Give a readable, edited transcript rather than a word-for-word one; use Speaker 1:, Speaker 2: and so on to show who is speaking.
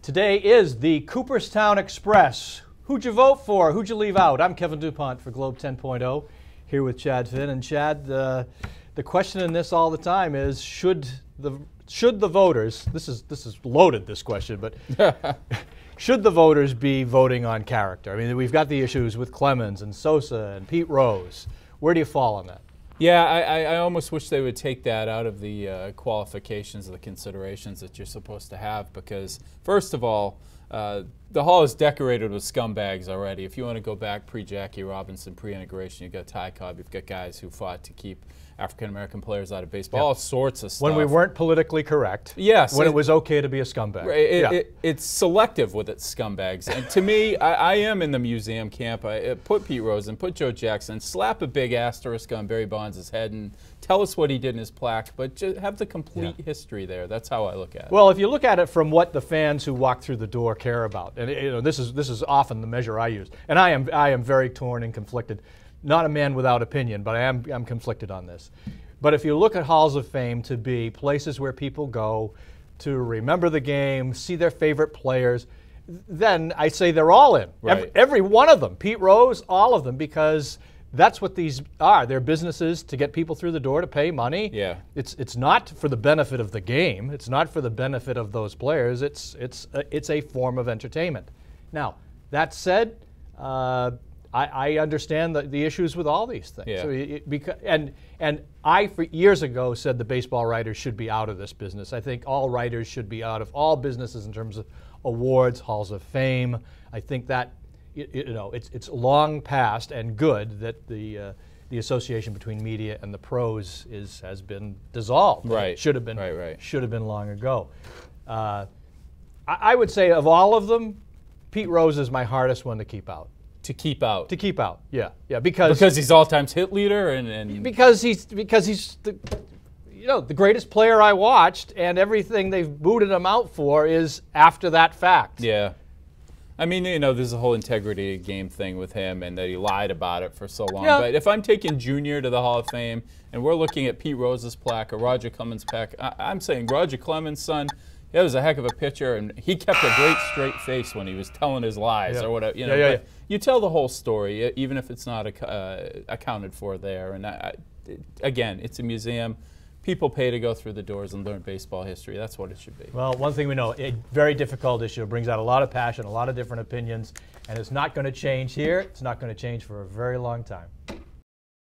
Speaker 1: Today is the Cooperstown Express. Who'd you vote for? Who'd you leave out? I'm Kevin Dupont for Globe 10.0, here with Chad Finn. And Chad, the question in this all the time is, should the voters, this is loaded, this question, but should the voters be voting on character? I mean, we've got the issues with Clemens and Sosa and Pete Rose. Where do you fall on that?
Speaker 2: Yeah, I almost wish they would take that out of the qualifications of the considerations that you're supposed to have, because first of all, the hall is decorated with scumbags already. If you want to go back pre-Jackie Robinson, pre-integration, you've got Ty Cobb, you've got guys who fought to keep African-American players out of baseball, all sorts of stuff.
Speaker 1: When we weren't politically correct.
Speaker 2: Yes.
Speaker 1: When it was okay to be a scumbag.
Speaker 2: It's selective with its scumbags. And to me, I am in the museum camp. I put Pete Rose and put Joe Jackson, slap a big asterisk on Barry Bonds' head and tell us what he did in his plaque, but just have the complete history there. That's how I look at it.
Speaker 1: Well, if you look at it from what the fans who walk through the door care about, and this is often the measure I use, and I am very torn and conflicted. Not a man without opinion, but I'm conflicted on this. But if you look at halls of fame to be places where people go to remember the game, see their favorite players, then I say they're all in.
Speaker 2: Right.
Speaker 1: Every one of them. Pete Rose, all of them, because that's what these are. They're businesses to get people through the door to pay money.
Speaker 2: Yeah.
Speaker 1: It's not for the benefit of the game. It's not for the benefit of those players. It's a form of entertainment. Now, that said, I understand the issues with all these things.
Speaker 2: Yeah.
Speaker 1: And I, for years ago, said the baseball writers should be out of this business. I think all writers should be out of all businesses in terms of awards, halls of fame. I think that it's long past and good that the association between media and the pros has been dissolved.
Speaker 2: Right.
Speaker 1: Should have been.
Speaker 2: Right.
Speaker 1: Should have been long ago. I would say of all of them, Pete Rose is my hardest one to keep out.
Speaker 2: To keep out.
Speaker 1: To keep out, yeah, because
Speaker 2: he's all-time hit leader and
Speaker 1: because he's the greatest player I watched, and everything they've booted him out for is after that fact.
Speaker 2: Yeah, I mean, there's a whole integrity game thing with him, and that he lied about it for so long.
Speaker 1: Yeah.
Speaker 2: But if I'm taking Junior to the Hall of Fame, and we're looking at Pete Rose's plaque or Roger Clemens' plaque, I'm saying Roger Clemens' son. He was a heck of a pitcher, and he kept a great straight face when he was telling his lies or whatever. But you tell the whole story, even if it's not accounted for there. And again, it's a museum. People pay to go through the doors and learn baseball history. That's what it should be.
Speaker 1: Well, one thing we know, a very difficult issue. It brings out a lot of passion, a lot of different opinions, and it's not going to change here. It's not going to change for a very long time.